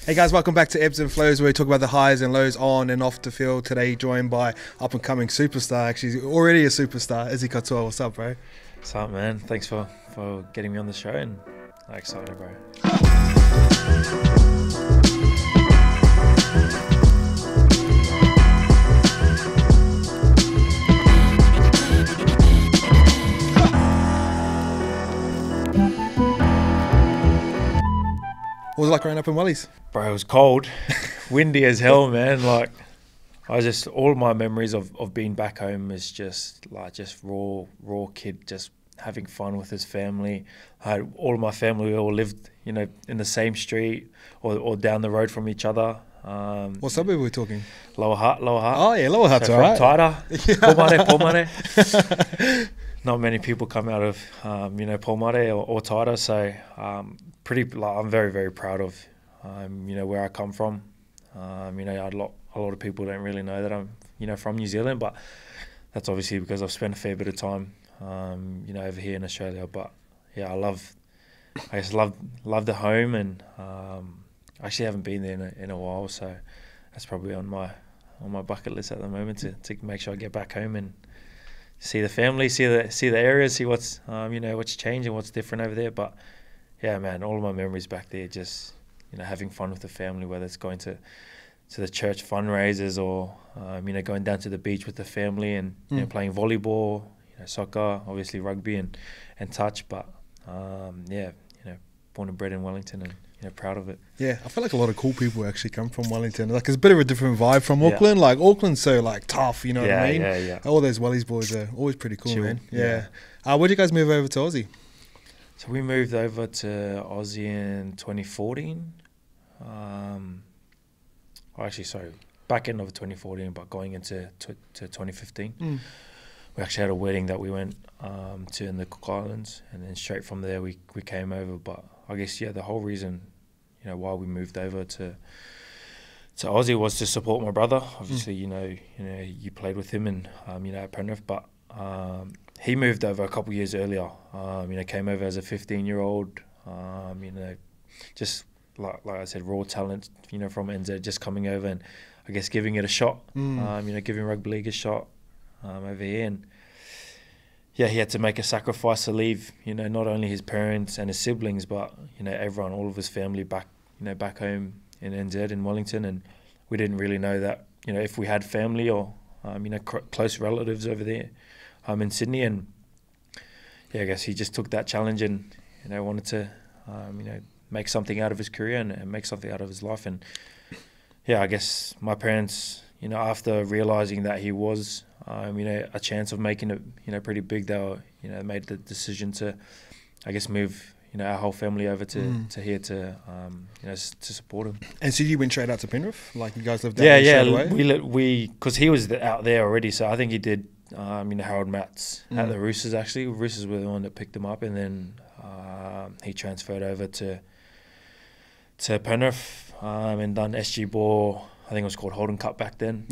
Hey guys, welcome back to Ebbs and Flows, where we talk about the highs and lows on and off the field. Today joined by up-and-coming superstar, actually already a superstar, Isaiya Katoa. What's up, bro? What's up, man? Thanks for getting me on the show, and I'm excited, bro. What was it like growing up in Wellies? Bro, it was cold, windy as hell, man. Like, all my memories of being back home is just raw kid, just having fun with his family. All of my family, we all lived, in the same street or down the road from each other. What suburb are we talking? Lower Hutt. Oh yeah, Lower Hutt's so alright. Taira, Pomare. Not many people come out of, Pomare or Taira, so I'm very, very proud of, where I come from. A lot of people don't really know that I'm, from New Zealand, but that's obviously because I've spent a fair bit of time, over here in Australia. But yeah, I love the home, and I actually haven't been there in a while, so that's probably on my bucket list at the moment to make sure I get back home and see the family, see the area, see what's what's changed and what's different over there. But yeah, man, all of my memories back there, just having fun with the family, whether it's going to the church fundraisers or going down to the beach with the family and playing volleyball, soccer, obviously rugby and touch. But born and bred in Wellington, and proud of it. Yeah, I feel like a lot of cool people actually come from Wellington. Like, it's a bit of a different vibe from Auckland. Like, Auckland's so like tough, you know what I mean? Yeah. All those Wellies boys are always pretty cool, Chill, man. yeah. Where'd you guys move over to Aussie? So we moved over to Aussie in 2014. Back end of 2014, but going into 2015. We actually had a wedding that we went to in the Cook Islands, and then straight from there we came over. But I guess the whole reason why we moved over to Aussie was to support my brother. Obviously, you played with him and at Penrith, but he moved over a couple of years earlier. Came over as a 15-year-old. Just like I said, raw talent. From NZ, just coming over and I guess giving it a shot. Giving rugby league a shot over here, and he had to make a sacrifice to leave. Not only his parents and his siblings, but everyone, all of his family back home in NZ in Wellington, and we didn't really know that if we had family or close relatives over there in Sydney. And I guess he just took that challenge and wanted to make something out of his career and make something out of his life. And I guess my parents, after realizing that he was a chance of making it pretty big, they made the decision to move our whole family over to here to support him. And so you went straight out to Penrith? Like, you guys lived down there straight away? We because he was out there already, so I think he did Harold Matts at the Roosters. Actually, Roosters were the one that picked him up, and then he transferred over to Penrith and done SG Ball. I think it was called Holden Cup back then.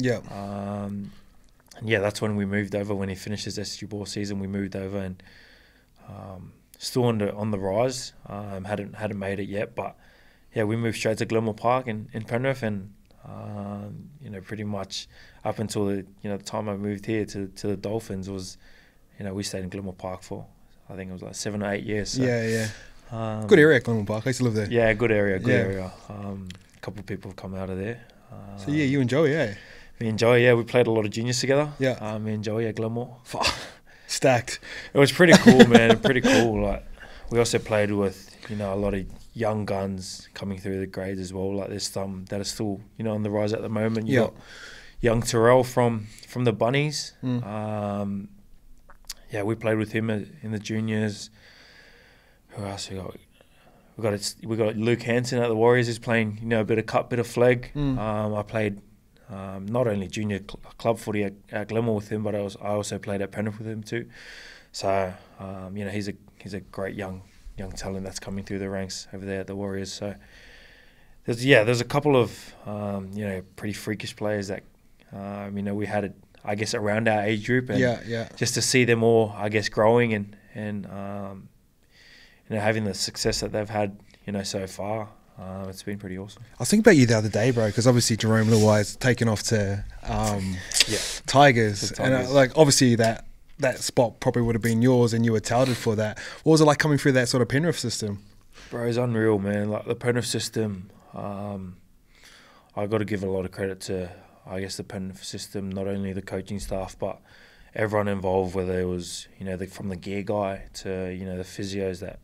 That's when we moved over. When he finished his SG Ball season, we moved over, and still on the rise. Hadn't made it yet, but we moved straight to Glenmore Park in Penrith, and pretty much up until the time I moved here to the Dolphins was, we stayed in Glenmore Park for, I think it was like 7 or 8 years. So, good area at Glenmore Park. I used to live there. Yeah, good area. A couple of people have come out of there. So you and Joey, Me and Joey, we played a lot of juniors together. Me and Joey at Glenmore. Stacked. It was pretty cool, man. Pretty cool. Like, we also played with a lot of young guns coming through the grades as well. Like, there's some that are still on the rise at the moment. You got young Terrell from the Bunnies. We played with him in the juniors. Who else we got? We got Luke Hansen at the Warriors, who's playing a bit of cup, bit of flag. I played not only junior club footy at Glenmore with him, but I also played at Penrith with him too. So he's a great young talent that's coming through the ranks over there at the Warriors. So there's a couple of pretty freakish players that we had I guess around our age group, and just to see them all growing and having the success that they've had so far. it's been pretty awesome. I was thinking about you the other day, bro, because obviously Jerome Luai's taken off to Tigers. And like obviously that spot probably would have been yours and you were touted for that. What was it like coming through that sort of Penrith system? Bro, it's unreal, man. Like the Penrith system, I got to give a lot of credit to, I guess, the Penrith system, not only the coaching staff, but everyone involved, whether it was, from the gear guy to, the physios that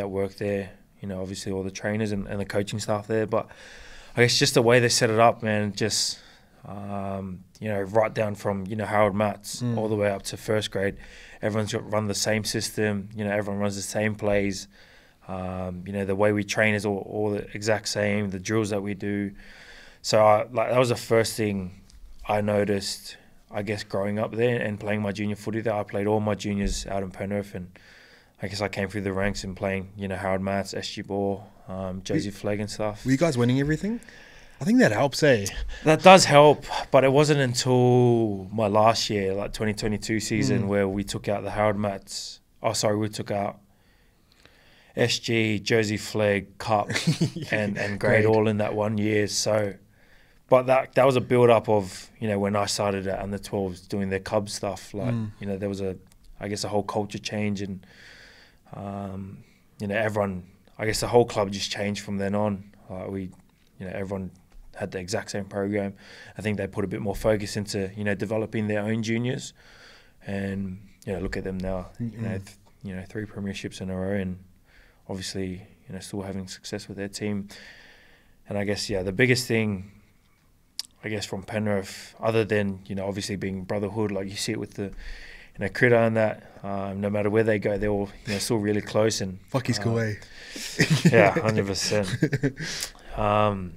work there, obviously all the trainers and the coaching staff there. But I guess just the way they set it up, man, just, right down from, Harold Matts all the way up to first grade, everyone's got run the same system, everyone runs the same plays. The way we train is all the exact same, the drills that we do. So that was the first thing I noticed, I guess, growing up there and playing my junior footy there. I played all my juniors out in Penrith, and I guess I came through the ranks and playing, Harold Matts, SG Ball, Josie Flegg and stuff. Were you guys winning everything? I think that helps, eh? That does help, but it wasn't until my last year, like 2022 season, where we took out the Harold Matts. We took out SG, Josie Flegg, Cup, and Grade all in that 1 year. So, but that was a build up of when I started at under 12s doing their Cub stuff. Like there was a whole culture change, and everyone, I guess the whole club just changed from then on. Everyone had the exact same program. I think they put a bit more focus into developing their own juniors, and look at them now. 3 premierships in a row, and obviously still having success with their team. And I guess the biggest thing, I guess, from Penrith, other than obviously being brotherhood, like you see it with the Critter and that, no matter where they go, they're all still really close. And fuck his cool way. Yeah, 100%.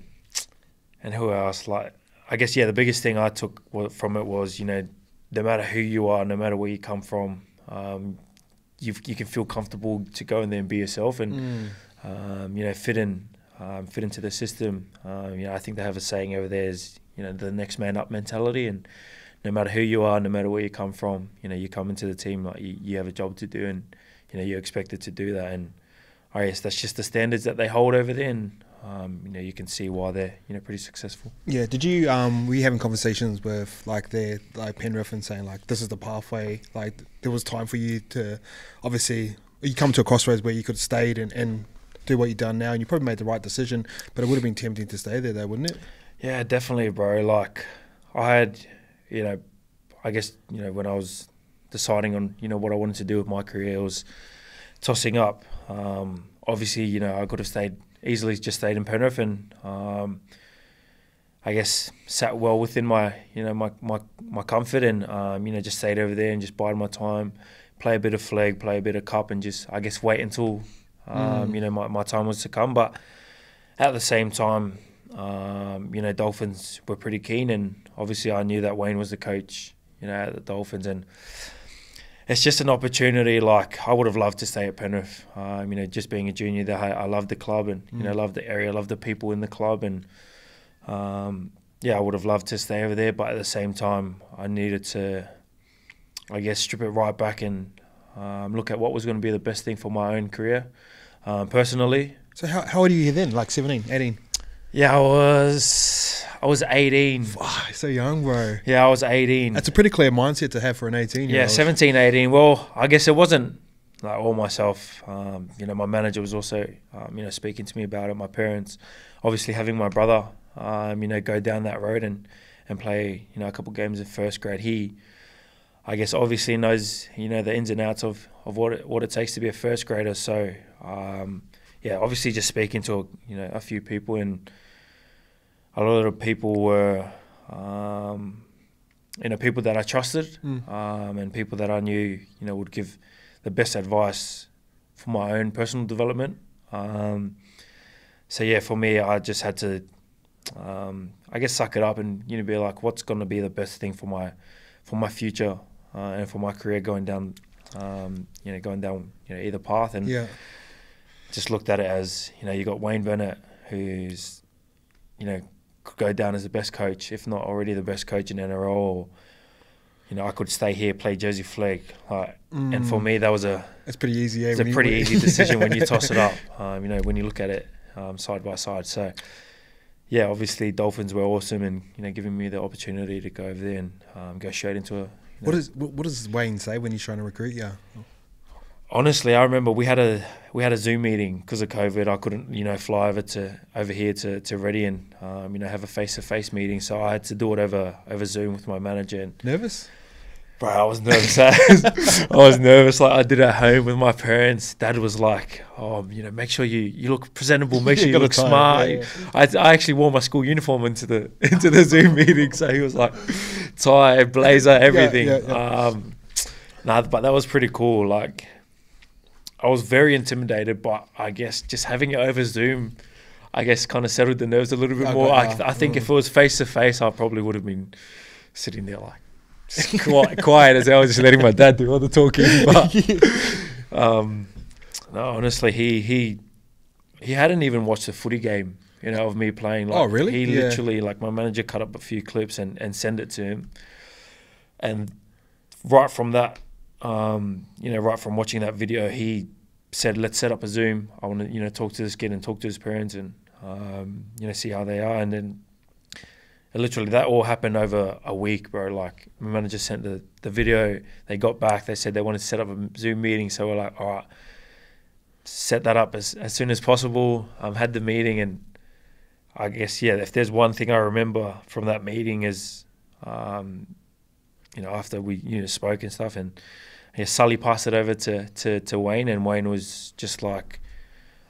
And who else? Like, I guess the biggest thing I took from it was no matter who you are, no matter where you come from, you can feel comfortable to go in there and be yourself, and fit into the system. I think they have a saying over there is the next man up mentality, and no matter who you are, no matter where you come from, you come into the team, like you have a job to do, and you're expected to do that. And I guess that's just the standards that they hold over there, and you can see why they're pretty successful. Yeah. Did you were you having conversations with Penrith and saying like this is the pathway? Like there was time for you to, obviously you come to a crossroads where you could have stayed and do what you've done now, and you probably made the right decision, but it would have been tempting to stay there though, wouldn't it? Yeah, definitely, bro. Like I had, I guess, when I was deciding on, what I wanted to do with my career, it was tossing up. Obviously, I could have easily just stayed in Penrith, and I guess sat well within my, my comfort, and, just stayed over there and just bided my time, play a bit of flag, play a bit of cup, and just, I guess, wait until, my time was to come. But at the same time, Dolphins were pretty keen, and obviously I knew that Wayne was the coach, at the Dolphins, and it's just an opportunity. Like I would have loved to stay at Penrith, just being a junior there. I loved the club, and loved the area, loved the people in the club, and I would have loved to stay over there. But at the same time, I needed to, I guess, strip it right back and look at what was going to be the best thing for my own career, personally. So how old are you then? Like 17, 18? Yeah, I was 18. So young, bro. Yeah, I was 18. That's a pretty clear mindset to have for an 18-year-old. Yeah, 17, 18. Well, I guess it wasn't like all myself. My manager was also, speaking to me about it. My parents, obviously having my brother, go down that road and play, a couple games in first grade. He, I guess, obviously knows, the ins and outs of what it takes to be a first grader. So, obviously just speaking to, a few people, and a lot of people were, people that I trusted, and people that I knew, would give the best advice for my own personal development. For me, I just had to, I guess, suck it up and, be like, what's going to be the best thing for my future, and for my career going down, either path. And just looked at it as, you got Wayne Bennett, who's, could go down as the best coach, if not already the best coach in NRL, or, you know, I could stay here, play Jersey flag, like, and for me that was it's pretty easy. It's a pretty easy decision when you toss it up. You know, when you look at it side by side. So yeah, obviously Dolphins were awesome, and you know, giving me the opportunity to go over there and go straight into a. What does Wayne say when he's trying to recruit you? Honestly, I remember we had a Zoom meeting because of COVID. I couldn't, you know, fly over here to Reddy and you know, have a face-to-face meeting. So I had to do it over Zoom with my manager. And nervous? Bro, I was nervous. I was nervous. Like I did at home with my parents. Dad was like, "Oh, you know, make sure you look presentable. Make sure you look smart." Yeah. I actually wore my school uniform into the Zoom meeting. So he was like, tie, blazer, everything. Nah, but that was pretty cool. Like, I was very intimidated, but I guess just having it over Zoom, I guess kind of settled the nerves a little bit more. I think if it was face to face, I probably would have been sitting there like quiet as I was, just letting my dad do all the talking. But no, honestly, he hadn't even watched the footy game, you know, of me playing. Like, oh, really? He literally, like, my manager cut up a few clips and sent it to him, and right from that, you know, right from watching that video, he said, "Let's set up a Zoom. I want to, you know, talk to this kid and talk to his parents and, you know, see how they are." And then literally that all happened over a week, bro. Like, my manager sent the video. They got back. They said they wanted to set up a Zoom meeting. So we're like, all right, set that up as soon as possible. Had the meeting, and I guess, yeah, if there's one thing I remember from that meeting is, you know, after we, you know, spoke and stuff, and yeah, Sully passed it over to Wayne, and Wayne was just like,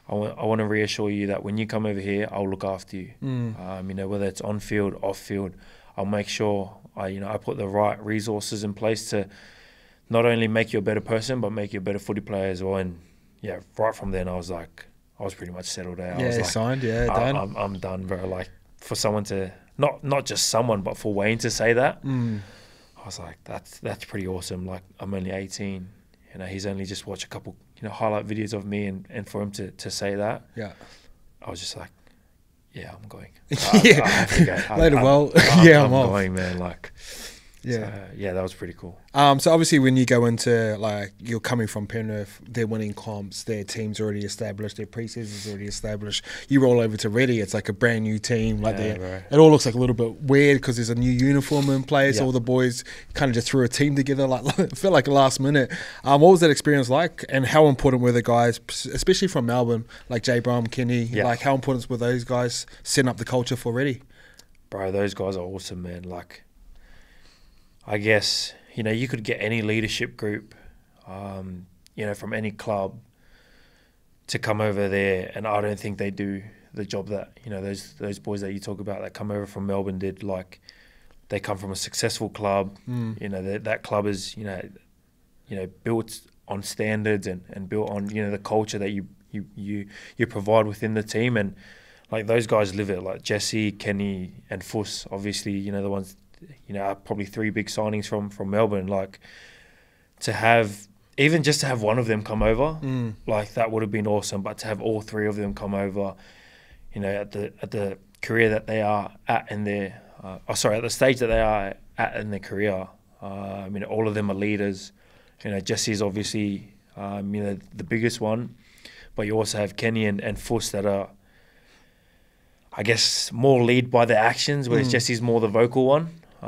I want to reassure you that when you come over here, I'll look after you. You know, whether it's on field, off field, I'll make sure I put the right resources in place to not only make you a better person, but make you a better footy player as well. And yeah, right from then, I was pretty much settled out. Yeah, I was like, signed. Yeah, done. I'm done, bro. Like, for someone to not just someone, but for Wayne to say that, I was like, that's pretty awesome. Like, I'm only 18. You know, he's only just watched a couple, you know, highlight videos of me, and for him to say that, yeah, I was just like, yeah, I'm going. Yeah, I have to go. I'm off. Going, man. Like, yeah, so, yeah, that was pretty cool. So obviously when you go into, like, you're coming from Penrith, they're winning comps, their team's already established, their preseason's already established. You roll over to Reddy, it's like a brand new team. Like, it all looks like a little bit weird because there's a new uniform in place. All the boys kind of just threw a team together. Like, it felt like last minute. What was that experience like, and how important were the guys, especially from Melbourne, like Jay Brum, Kenny? Like, how important were those guys setting up the culture for Reddy? Bro, those guys are awesome, man. Like, I guess, you know, you could get any leadership group, you know, from any club to come over there, and I don't think they do the job that, you know, those boys that you talk about that come over from Melbourne did. Like, they come from a successful club. You know, that club is, you know, built on standards and built on, you know, the culture that you provide within the team. And like, those guys live it. Like Jesse, Kenny, and Fuss, obviously, you know, the ones, you know, are probably three big signings from Melbourne. Like, to have, even just to have one of them come over, like, that would have been awesome. But to have all three of them come over, you know, at the career that they are at in their, at the stage that they are at in their career, I mean, all of them are leaders. You know, Jesse's obviously, you know, the biggest one, but you also have Kenny and Fuss that are, I guess, more lead by their actions, whereas Jesse's more the vocal one. You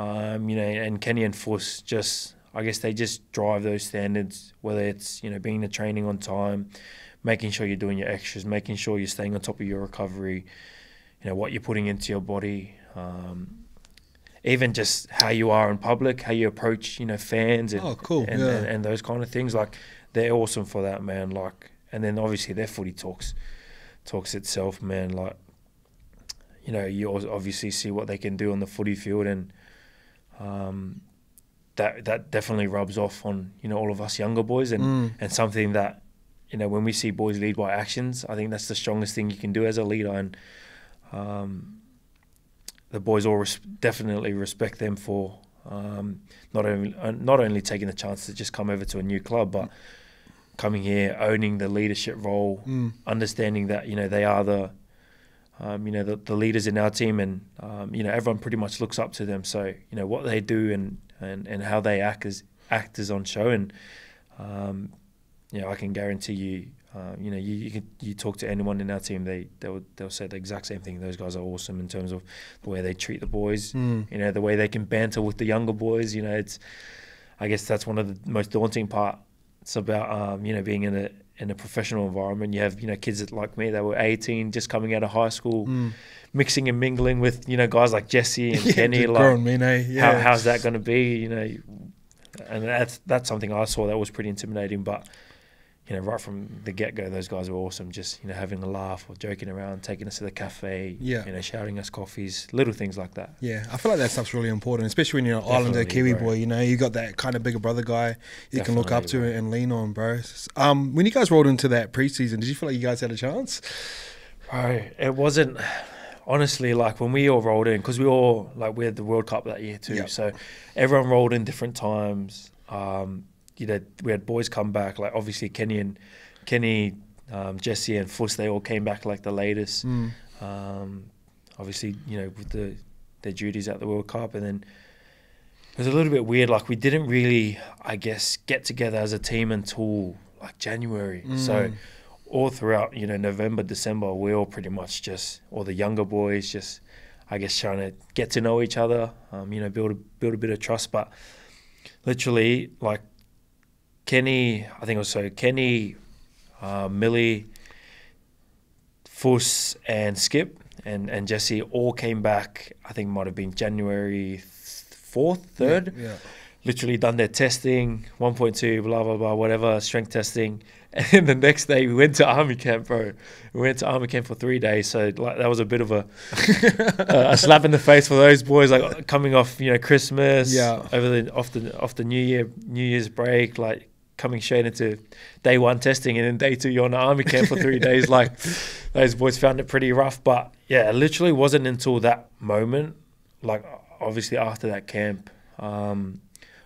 know, and Kenny and Fuss just, I guess, they just drive those standards, whether it's, you know, being the training on time, making sure you're doing your extras, making sure you're staying on top of your recovery, you know, what you're putting into your body, even just how you are in public, how you approach, you know, fans and, and those kind of things. Like, they're awesome for that, man. Like, and then obviously their footy talks itself, man. Like, you know, you obviously see what they can do on the footy field, and that definitely rubs off on, you know, all of us younger boys, and something that, you know, when we see boys lead by actions, I think that's the strongest thing you can do as a leader. And the boys all definitely respect them for not only taking the chance to just come over to a new club, but coming here, owning the leadership role, understanding that, you know, they are the you know, the leaders in our team, and you know, everyone pretty much looks up to them. So, you know, what they do and how they act as on show. And I can guarantee you, you talk to anyone in our team, they'll say the exact same thing. Those guys are awesome in terms of the way they treat the boys, the way they can banter with the younger boys. I guess that's one of the most daunting parts about being in a professional environment. You have kids that, like me, that were 18, just coming out of high school, mixing and mingling with guys like Jesse and Kenny. How's that going to be? And that's something I saw that was pretty intimidating. But right from the get-go, those guys were awesome. Just having a laugh or joking around, taking us to the cafe, shouting us coffees, little things like that. Yeah, I feel like that stuff's really important, especially when you're an Islander Kiwi boy. You got that kind of bigger brother guy you can look up to and lean on, bro. When you guys rolled into that preseason, did you feel like you guys had a chance? Bro, it wasn't. Honestly, like when we all rolled in, because we had the World Cup that year too, so everyone rolled in different times. We had boys come back, like obviously Kenny, Jesse and Fuss, they all came back like the latest. Obviously, with their duties at the World Cup. And then it was a little bit weird, like we didn't really, I guess, get together as a team until like January. So all throughout, November, December, we all pretty much all the younger boys just, I guess, trying to get to know each other, build a bit of trust. But literally, like, Kenny, Millie, Fuss and Skip and Jesse all came back, I think it might have been January 4th, 3rd. Yeah. Literally done their testing, 1.2, blah, blah, blah, whatever, strength testing. And then the next day we went to army camp, bro. We went to army camp for 3 days. So like that was a bit of a slap in the face for those boys, like coming off, Christmas, off the New Year's break, like coming straight into day one testing, and then day two you're on army camp for 3 days. Like those boys found it pretty rough. But yeah, it literally wasn't until that moment, like obviously after that camp,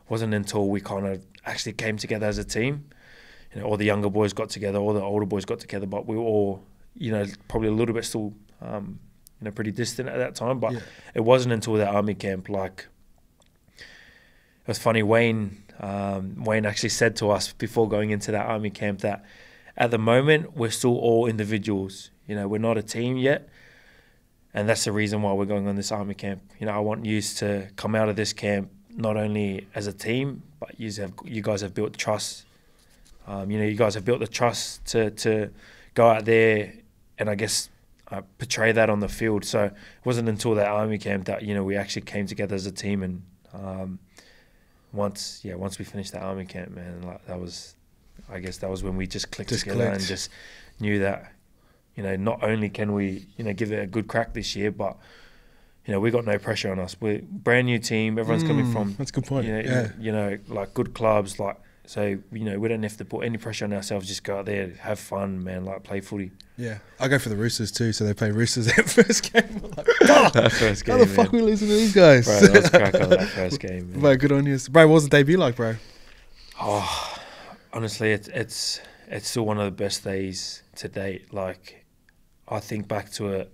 wasn't until we kind of actually came together as a team. All the younger boys got together, all the older boys got together, but we were all, probably a little bit still, pretty distant at that time. But it wasn't until that army camp, like, it was funny, Wayne actually said to us before going into that army camp that at the moment we're still all individuals. We're not a team yet. And that's the reason why we're going on this army camp. I want you to come out of this camp not only as a team, but you guys have built trust. You guys have built the trust to go out there and I guess portray that on the field. So it wasn't until that army camp that we actually came together as a team. And once we finished that army camp, man, like that was when we just clicked together and just knew that not only can we give it a good crack this year, but we got no pressure on us. We're a brand new team. Everyone's coming from that's a good point. Like good clubs, like. So, we don't have to put any pressure on ourselves. Just go out there, have fun, man, like play footy. Yeah. I go for the Roosters too, so they play Roosters that first game. Like, that first game, how the fuck we losing to these guys? Bro, that was crack on that first game, man. Bro, good on you. Bro, what was the debut like, bro? Oh, honestly, it's still one of the best days to date. Like, I think back to it,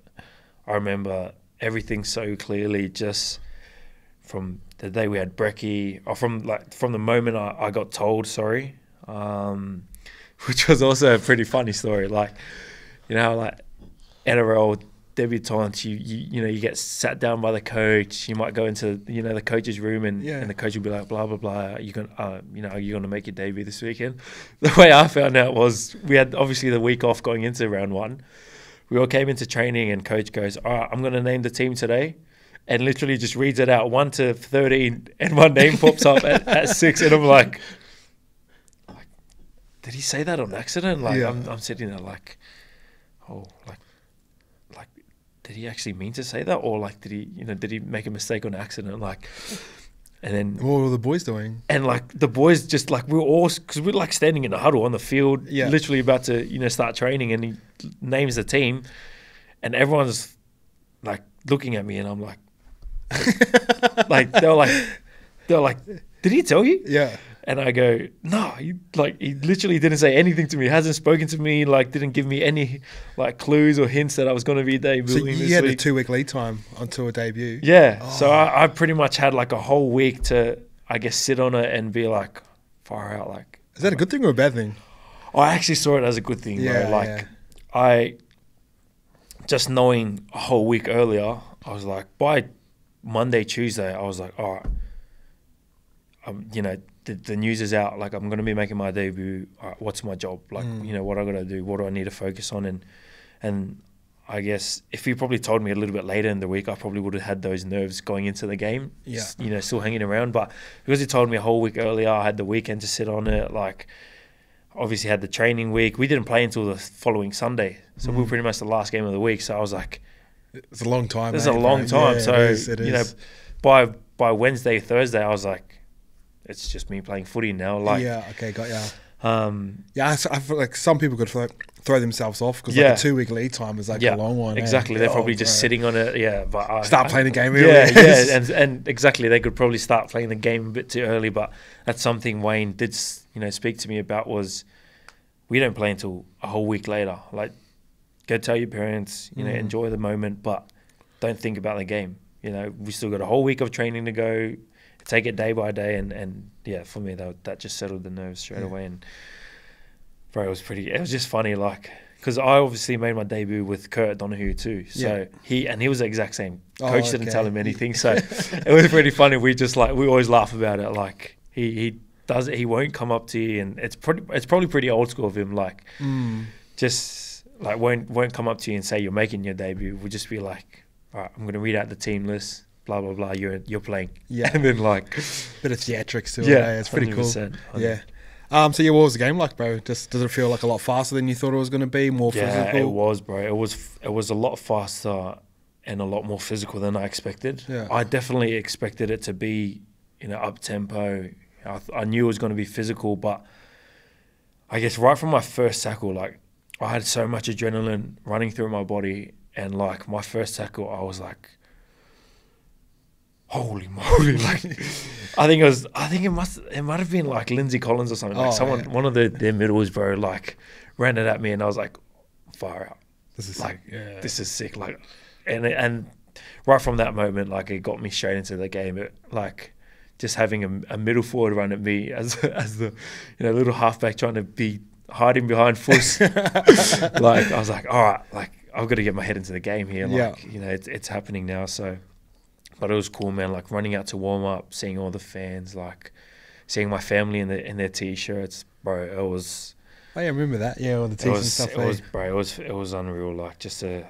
I remember everything so clearly, just from the day we had brekkie, or from the moment I got told, which was also a pretty funny story. Like, like NRL debutants, you get sat down by the coach. You might go into the coach's room and the coach will be like, blah blah blah. You can are you gonna make your debut this weekend? The way I found out was we had obviously the week off going into round one. We all came into training and coach goes, all right, I'm gonna name the team today. And literally just reads it out 1 to 13, and my name pops up at 6, and I'm like, did he say that on accident? Like I'm sitting there like, oh, like did he actually mean to say that, or like did he make a mistake on accident? Like, and then what were the boys doing? And like the boys just like we were all, because we're like standing in a huddle on the field, literally about to start training, and he names the team, and everyone's like looking at me, and I'm like. Like they're like, did he tell you? Yeah. And I go, no, he literally didn't say anything to me. Hasn't spoken to me. Like, didn't give me any like clues or hints that I was going to be debuting. So you had a 2 week lead time until a debut. Yeah. Oh. So I pretty much had like a whole week to I guess, sit on it and be like, far out. Like, is that a good thing or a bad thing? I actually saw it as a good thing. Yeah, bro. Like, I just knowing a whole week earlier, I was like, by Monday, Tuesday, I was like, all right, you know, the news is out. Like, I'm going to be making my debut. All right, what's my job? Like, you know, what I got to do? What do I need to focus on? And I guess if you probably told me a little bit later in the week, I probably would have had those nerves going into the game. Yeah. You know, still hanging around. But because he told me a whole week earlier, I had the weekend to sit on it. Like, obviously had the training week. We didn't play until the following Sunday. So we were pretty much the last game of the week. So I was like, it's a long time. It's a long time. Yeah, so, it is. You know, by Wednesday, Thursday, I was like, it's just me playing footy now. Like, yeah, okay, got ya. I feel like some people could throw themselves off because like a 2-week lead time is like a long one. Exactly. They're probably just sitting on it. Yeah, but start playing the game early. Yeah, and exactly, they could probably start playing the game a bit too early. But that's something Wayne did, you know, speak to me about was we don't play until a whole week later. Like, go tell your parents, you know, enjoy the moment, but don't think about the game. You know, we still got a whole week of training to go. Take it day by day, and yeah, for me that just settled the nerves straight away. And bro, it was just funny, like, because I obviously made my debut with Kurt Donahue too. So he was the exact same. Coach didn't tell him anything, so it was pretty funny. We always laugh about it. Like he does it, he won't come up to you, and it's probably pretty old school of him. Like just like won't come up to you and say you're making your debut. We'll just be like, all right, I'm gonna read out the team list. Blah blah blah. You're playing. Yeah, and then like bit of theatrics to it. Yeah, it's pretty cool. 100%. Yeah. So what was the game like, bro? Just does it feel like a lot faster than you thought it was going to be? More physical? Yeah, it was, bro. It was a lot faster and a lot more physical than I expected. Yeah. I definitely expected it to be, you know, up tempo. I knew it was going to be physical, but I guess right from my first tackle, like I had so much adrenaline running through my body, and like my first tackle, I was like, holy moly! Like, I think it might have been like Lindsay Collins or something. Like one of their middles, bro, like ran it at me, and I was like, fire out. This is like, sick. Yeah. This is sick. Like, and right from that moment, like it got me straight into the game. It, like, just having a middle forward run at me as the, you know, little halfback trying to be hiding behind Fuss. Like, I was like, all right, like I've got to get my head into the game here. Like, you know, it's happening now. So. But it was cool, man, like running out to warm up, seeing all the fans, like seeing my family in their T-shirts, bro, it was... Oh, yeah, I remember that, yeah, all the T-shirts and stuff. It was unreal, like just to,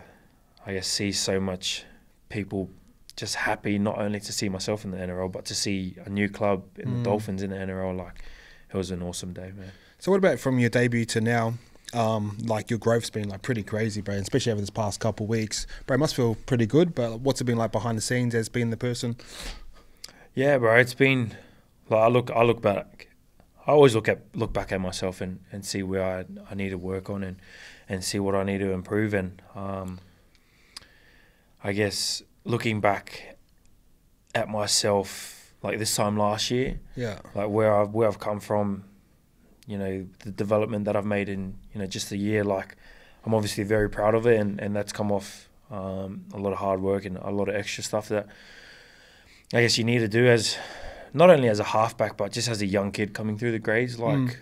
I guess, see so much people just happy, not only to see myself in the NRL, but to see a new club in the Dolphins in the NRL, like it was an awesome day, man. So what about from your debut to now? Like your growth's been like pretty crazy, bro, especially over this past couple of weeks. Bro, it must feel pretty good, but what's it been like behind the scenes as being the person? Yeah, bro, it's been like I look back. I always look back at myself and see where I need to work on and see what I need to improve. And I guess looking back at myself like this time last year, like where I've come from, you know, the development that I've made in, you know, just a year, like I'm obviously very proud of it, and that's come off a lot of hard work and a lot of extra stuff that I guess you need to do as not only as a halfback but just as a young kid coming through the grades. Like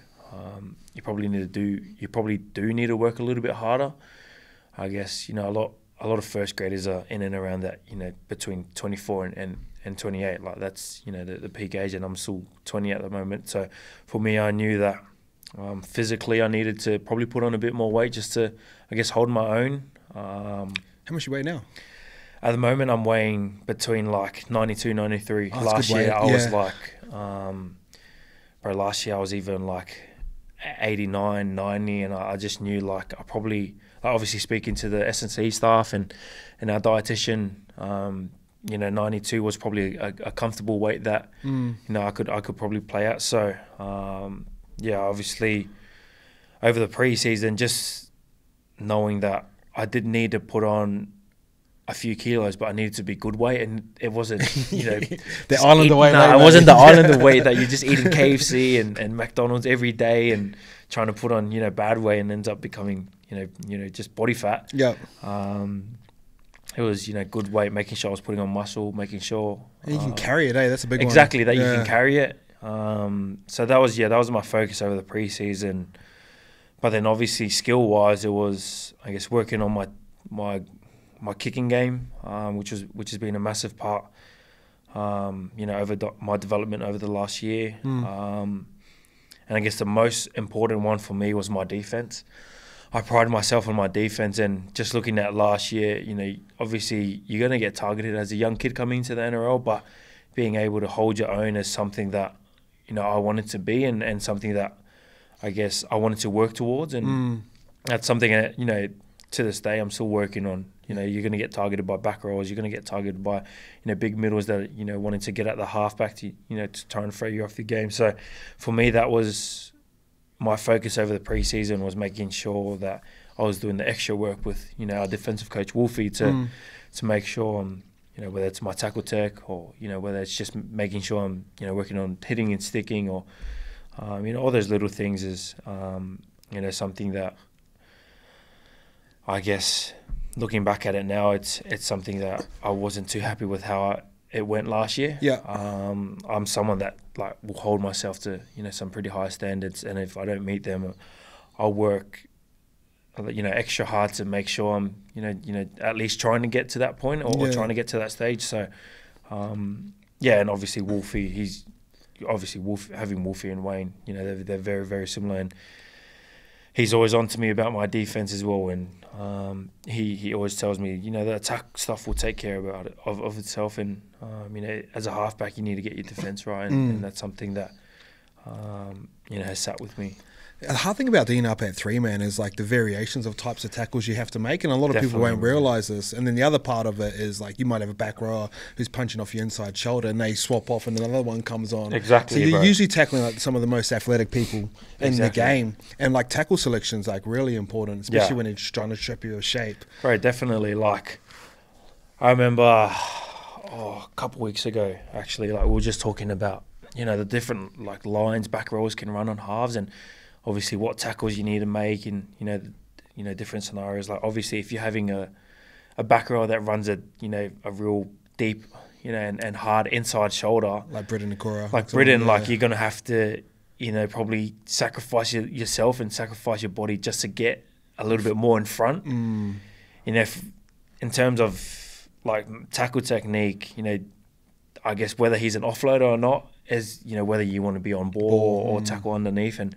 you probably do need to work a little bit harder. I guess, you know, a lot of first graders are in and around that, you know, between 24 and 28. Like that's, you know, the peak age, and I'm still 20 at the moment. So for me, I knew that physically I needed to probably put on a bit more weight just to, I guess, hold my own. How much you weigh now? At the moment, I'm weighing between like 92, 93. Oh, last year, I was like, bro, last year I was even like 89, 90, and I just knew like I probably, obviously speaking to the S&C staff and our dietitian, you know, 92 was probably a comfortable weight that, you know, I could probably play at. So, yeah, obviously over the preseason, just knowing that I did need to put on a few kilos, but I needed to be good weight, and it wasn't, you know, the Islander weight. No, it wasn't the Islander weight that you're just eating KFC and McDonald's every day and trying to put on, you know, bad weight and ends up becoming, you know, just body fat. Yeah. it was, good weight, making sure I was putting on muscle, making sure and you can carry it, that's a big exactly one. that you can carry it. So that was my focus over the preseason. But then obviously skill wise, it was, I guess, working on my kicking game, which has been a massive part, over my development over the last year. And I guess the most important one for me was my defense. I pride myself on my defense, and just looking at last year, obviously you're going to get targeted as a young kid coming into the NRL, but being able to hold your own is something that, I wanted to be, and something that I guess I wanted to work towards. And that's something that, to this day I'm still working on. You're going to get targeted by back rows, you're going to get targeted by, big middles that, wanting to get at the halfback to, to try and throw you off the game. So for me, that was my focus over the preseason, was making sure that I was doing the extra work with, our defensive coach Wolfie to make sure I'm, whether it's my tackle tech or, whether it's just making sure I'm, working on hitting and sticking, or, all those little things is, something that I guess looking back at it now, it's something that I wasn't too happy with how it went last year. Yeah. I'm someone that will hold myself to some pretty high standards, and if I don't meet them, I'll work extra hard to make sure I'm at least trying to get to that point, or trying to get to that stage. So and obviously Wolfie, having Wolfie and Wayne, they're very, very similar, and he's always on to me about my defense as well, and he always tells me, the attack stuff will take care of itself, and as a halfback you need to get your defense right, and that's something that has sat with me. The hard thing about being up at 3-man is the variations of types of tackles you have to make, and a lot of people won't realise this. And then the other part of it is you might have a back rower who's punching off your inside shoulder, and they swap off, and another one comes on. Exactly. So you're usually tackling some of the most athletic people in the game, and tackle selection's really important, especially when it's trying to strip you of shape. Right, definitely. I remember a couple of weeks ago, actually, we were just talking about the different lines back rowers can run on halves, and obviously what tackles you need to make in different scenarios. Obviously if you're having a back rower that runs a real deep and hard inside shoulder, like Britton Nakora, you're gonna have to probably sacrifice yourself and sacrifice your body just to get a little bit more in front. In terms of tackle technique, I guess whether he's an offloader or not is whether you want to be on ball or tackle underneath. And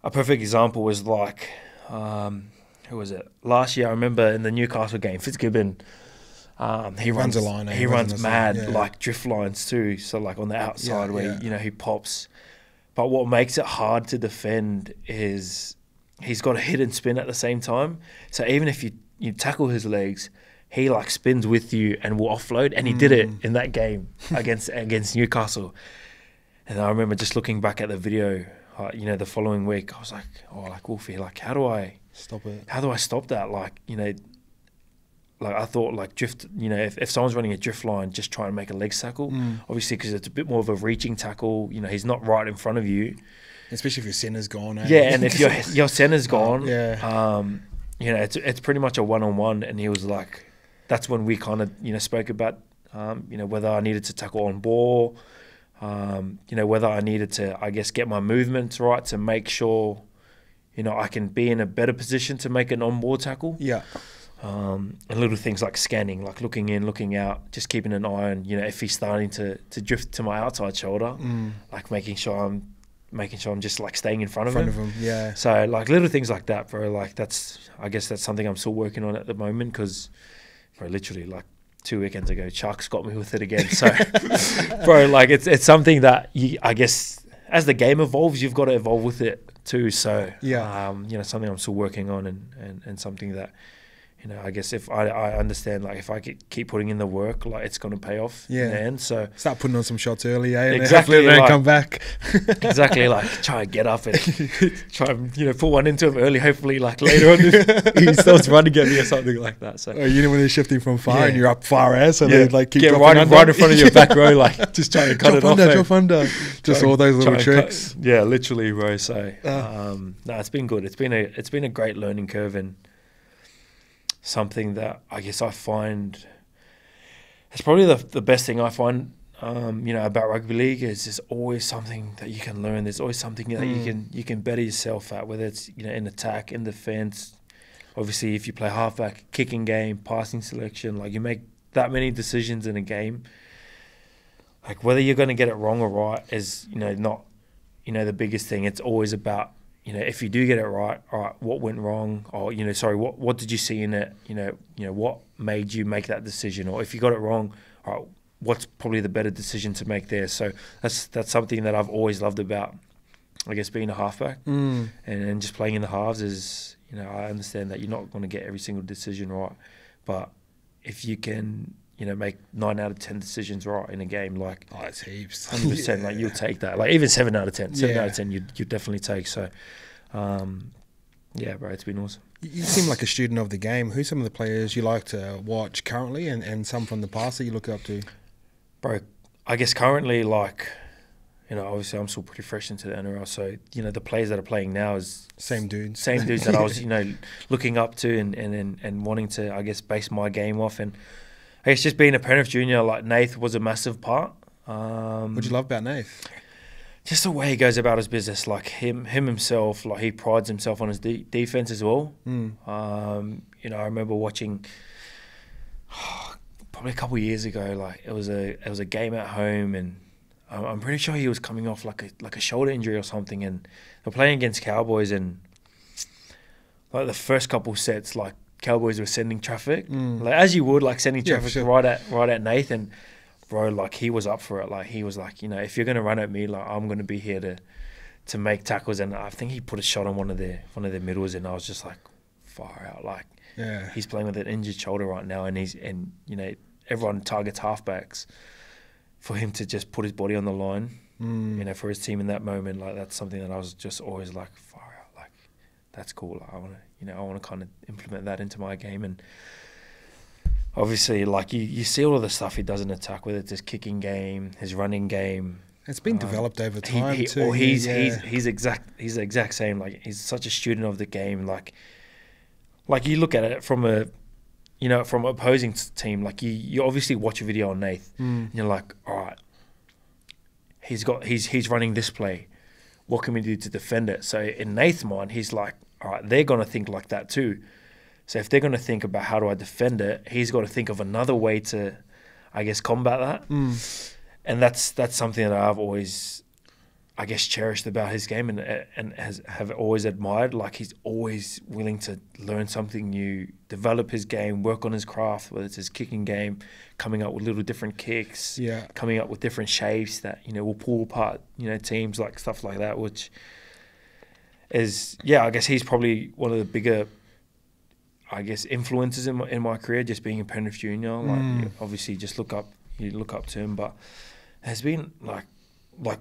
a perfect example was who was it? Last year, I remember in the Newcastle game, Fitzgibbon, he runs a line. He runs mad, drift lines too. So on the outside where he pops. But what makes it hard to defend is he's got to hit and spin at the same time. So even if you tackle his legs, he spins with you and will offload. And he did it in that game against Newcastle. And I remember just looking back at the video. The following week, I was Wolfie, how do I stop it? How do I stop that? I thought drift, if someone's running a drift line, just try and make a leg tackle. Obviously, because it's a bit more of a reaching tackle. He's not right in front of you. Especially if your center's gone. Yeah, and if your center's gone, it's pretty much a one-on-one. And he was that's when we kind of, spoke about, whether I needed to tackle on ball, whether I needed to, I guess, get my movements right to make sure, I can be in a better position to make an on-board tackle. Yeah. And little things like scanning, looking in, looking out, just keeping an eye on, if he's starting to drift to my outside shoulder, making sure I'm just staying in front of him. Yeah. So little things like that, bro. I guess that's something I'm still working on at the moment, because, bro, literally 2 weekends ago, Chuck's got me with it again. So, bro, it's something that I guess as the game evolves, you've got to evolve with it too. So, something I'm still working on, and something that, I guess if I understand, if I keep putting in the work, it's going to pay off in the end. So start putting on some shots early, and exactly, then come back. Exactly, try and get up and try and put one into him early. Hopefully, later on he starts running at me or something like that. So when they're shifting from far and you're up far ass, so they keep get right in front of your back row, just trying to cut it off. Drop under, just all those little tricks. Literally, bro. So it's been good. It's been a great learning curve, and something that I guess I find it's probably the best thing I find. About rugby league is there's always something that you can learn. There's always something that you can better yourself at, whether it's in attack, in defence. Obviously, if you play halfback, kicking game, passing selection, like you make that many decisions in a game. Like whether you're going to get it wrong or right is not the biggest thing. It's always about if you do get it right, all right, what went wrong, or what did you see in it? What made you make that decision, or if you got it wrong, all right, what's probably the better decision to make there. So that's something that I've always loved about, I guess, being a halfback and just playing in the halves is, I understand that you're not going to get every single decision right, but if you can, make 9 out of 10 decisions right in a game, like it's heaps, 100%, like you'll take that. Like even 7 out of 10, 7 out of 10, you definitely take. So, bro, it's been awesome. You seem like a student of the game. Who's some of the players you like to watch currently, and some from the past that you look up to? Bro, I guess currently, obviously I'm still pretty fresh into the NRL, so, the players that are playing now is... Same dudes that I was, looking up to and wanting to, I guess, base my game off. And I guess just being a Penrith junior, like Nath was a massive part. What'd you love about Nath? Just the way he goes about his business, like him himself, like he prides himself on his defense as well. I remember watching... probably a couple of years ago, like it was a game at home, and I'm pretty sure he was coming off like a shoulder injury or something, and they're playing against Cowboys, and like the first couple sets, like Cowboys were sending traffic, like as you would, like sending traffic right at Nathan, bro. Like he was up for it. Like he was like, if you're gonna run at me, like I'm gonna be here to make tackles. And I think he put a shot on one of their middles, and I was just like, far out. Like he's playing with an injured shoulder right now, and everyone targets halfbacks. For him to just put his body on the line, for his team in that moment, like that's something that I was just always like, far out, like that's cool. Like, I want to kind of implement that into my game. And obviously, like you see all of the stuff he does in attack, whether it's his kicking game, his running game. It's been developed over time too. He's the exact same. Like he's such a student of the game. Like you look at it from from opposing team, like you obviously watch a video on Nath, and you're like, all right, he's running this play. What can we do to defend it? So in Nath's mind, he's like, all right, they're gonna think like that too. So if they're gonna think about how do I defend it, he's got to think of another way to, I guess, combat that. And that's something that I've always, I guess, cherished about his game and have always admired. Like he's always willing to learn something new, develop his game, work on his craft, whether it's his kicking game, coming up with little different kicks, coming up with different shapes that will pull apart teams, like stuff like that, which is I guess he's probably one of the bigger, I guess, influences in my career, just being a Penrith junior. Like obviously just look up to him, but has been like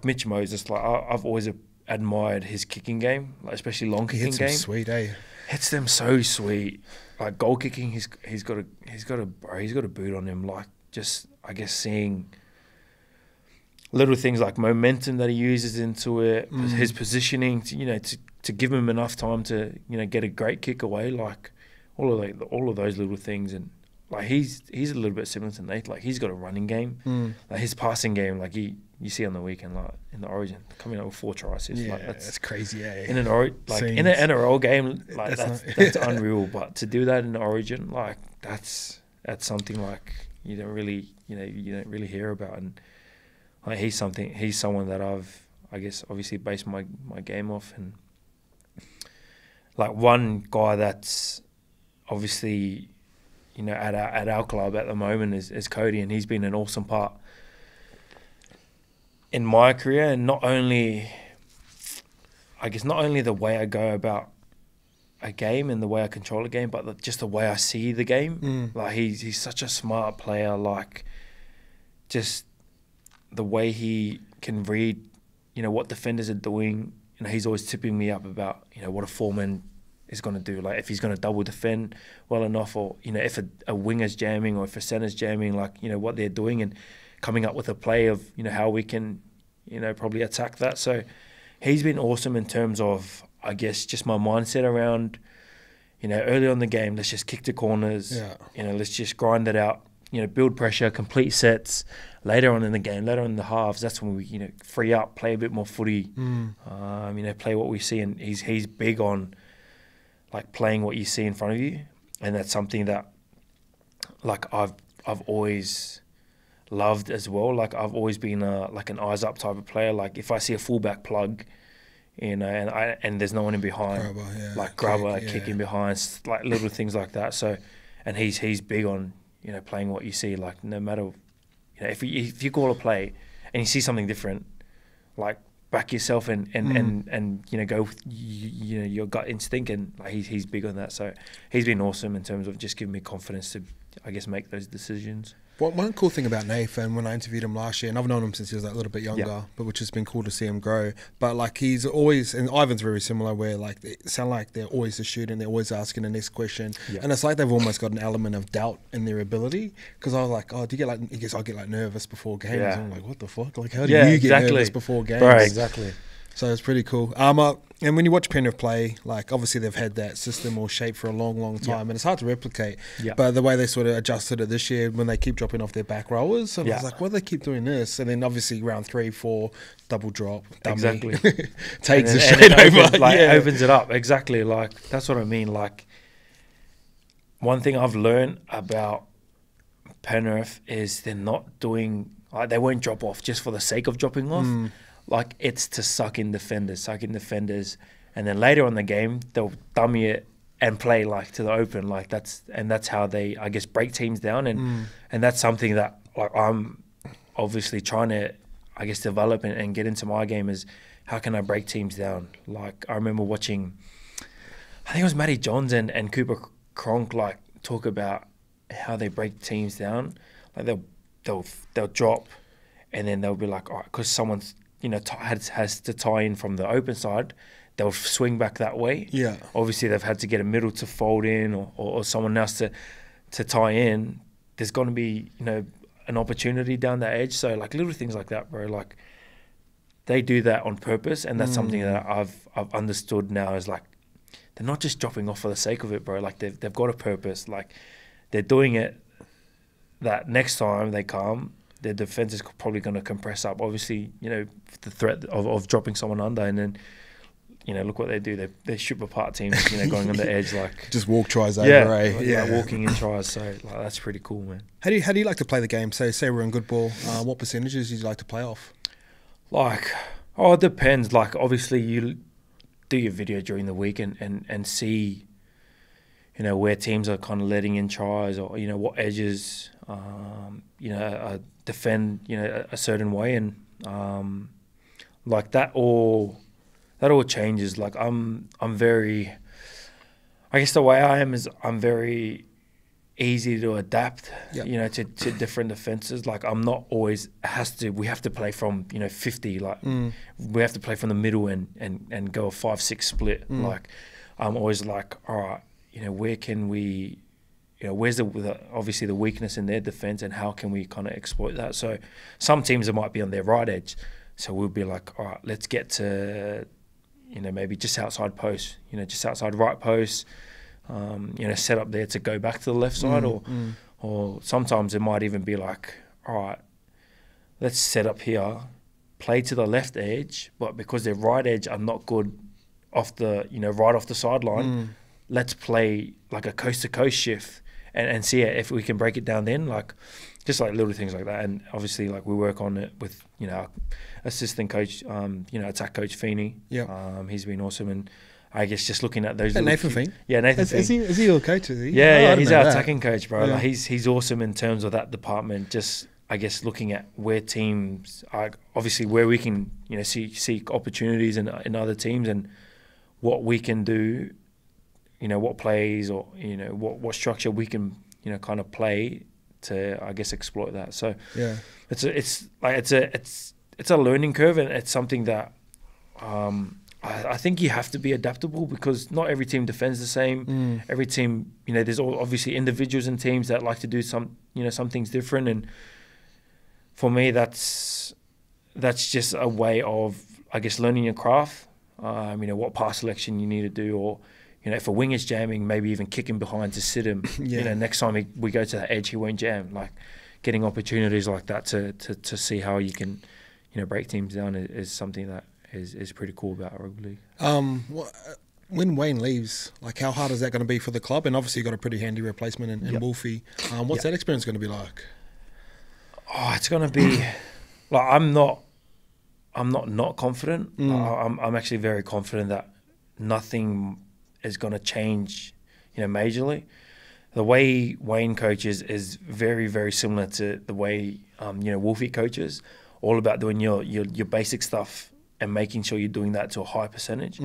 Mitch Moses, like I've always admired his kicking game, like especially long kicking game. Sweet, eh? Hits them so sweet. Like goal kicking, he's got a boot on him. Like just, I guess, seeing little things like momentum that he uses into it, his positioning, to give him enough time to get a great kick away. Like all of those little things. And like he's a little bit similar to Nate. Like he's got a running game, like his passing game. Like you see on the weekend, like in the Origin, coming up with 4 tries. Like that's crazy. In an NRL game, like that's unreal. But to do that in the Origin, like that's something like you don't really hear about. And like he's someone that I've, I guess, obviously based my game off. And like one guy that's obviously at our club at the moment is Cody, and he's been an awesome part in my career. And not only the way I go about a game and the way I control a game, but just the way I see the game. Like he's such a smart player. Like just the way he can read, what defenders are doing. He's always tipping me up about what a foreman is going to do, like if he's going to double defend well enough, or if a winger's jamming, or if a center's jamming, like what they're doing, and coming up with a play of how we can probably attack that. So he's been awesome in terms of, I guess, just my mindset around early on in the game, let's just kick the corners. Yeah. Let's just grind it out. Build pressure, complete sets. Later on in the game, later on in the halves, that's when we, free up, play a bit more footy. Play what we see, and he's big on like playing what you see in front of you, and that's something that like I've always loved as well. Like I've always been an eyes up type of player. Like if I see a fullback plug, and there's no one in behind, grabber, kicking behind, like little things like that. So, and he's big on playing what you see. Like no matter, if you call a play and you see something different, like back yourself and go with your gut instinct, and like he's big on that. So he's been awesome in terms of just giving me confidence to, I guess, make those decisions. Well, one cool thing about Nathan, when I interviewed him last year, and I've known him since he was like a little bit younger, but which has been cool to see him grow. But like he's always, and Ivan's very similar, where like they sound like they're always a shooter and they're always asking the next question, and it's like they've almost got an element of doubt in their ability. Because I was like, oh, do you get like? He goes, I get like nervous before games. And I'm like, what the fuck? Like, how do you get nervous before games? Right, exactly. So it's pretty cool. And when you watch Penrith play, like obviously they've had that system or shape for a long, long time, and it's hard to replicate. But the way they sort of adjusted it this year, when they keep dropping off their back rowers, and I was like, why do they keep doing this? And then obviously round 3, 4, double drop, dummy, takes the shit over, opens it up. Exactly, like that's what I mean. Like one thing I've learned about Penrith is they're not doing, like they won't drop off just for the sake of dropping off. Like it's to suck in defenders, and then later on in the game they'll dummy it and play like to the open, like that's how they, I guess, break teams down, and that's something that like I'm obviously trying to, I guess, develop and get into my game, is how can I break teams down. Like I remember watching, I think it was Matty Johns and Cooper Cronk like talk about how they break teams down. Like they'll drop, and then they'll be like, all right, because someone's has to tie in from the open side, they'll swing back that way. Obviously they've had to get a middle to fold in, or someone else to tie in. There's going to be an opportunity down that edge. So like little things like that, bro. Like they do that on purpose, and that's something that I've understood now, is like they're not just dropping off for the sake of it, bro. Like they've got a purpose. Like they're doing it that next time they come, their defense is probably going to compress up. Obviously, the threat of dropping someone under, and then, look what they do. They strip apart teams, going on the edge, like just walk tries over, like walking in tries. So like that's pretty cool, man. How do you like to play the game? Say we're in good ball. What percentages do you like to play off? Like, it depends. Like obviously you do your video during the week and see, where teams are kind of letting in tries, or what edges, defend a certain way, and like that all changes. Like I'm very, I guess the way I am is I'm very easy to adapt, to different defenses. Like I'm not always we have to play from 50, like we have to play from the middle and go a 5-6 split. Like I'm always like, all right, where can we, where's the obviously the weakness in their defense, and how can we kind of exploit that? So some teams that might be on their right edge, so we'll be like, all right, let's get to, maybe just outside post, just outside right post, set up there to go back to the left side, or sometimes it might even be like, all right, let's set up here, play to the left edge, but because their right edge are not good off the, right off the sideline, let's play like a coast-to-coast shift and see if we can break it down then, like just like little things like that. And obviously like we work on it with, our assistant coach, attack coach Feeney. He's been awesome, and I guess just looking at those. Nathan Feeney? Yeah, Nathan Feeney. Is he your coach? Is he? Yeah, he's our attacking coach, bro. Yeah. Like he's awesome in terms of that department. Just I guess looking at where teams are, obviously where we can see opportunities in other teams, and what we can do. What plays, or what structure we can kind of play to, I guess, exploit that. So it's a learning curve, and it's something that I think you have to be adaptable, because not every team defends the same. Every team, there's obviously individuals and teams that like to do some things different, and for me that's just a way of, I guess, learning your craft. What pass selection you need to do, or you know, if a wing is jamming, maybe even kick him behind to sit him. You know, next time we go to the edge, he won't jam. Like, getting opportunities like that to see how you can, you know, break teams down is something that is pretty cool about rugby league. When Wayne leaves, like, how hard is that going to be for the club? And obviously, you got a pretty handy replacement in Wolfie. What's that experience going to be like? Oh, it's going to be like, I'm not confident. I'm actually very confident that nothing is going to change, you know, majorly. The way Wayne coaches is very, very similar to the way you know, Wolfie coaches. All about doing your basic stuff and making sure you're doing that to a high percentage,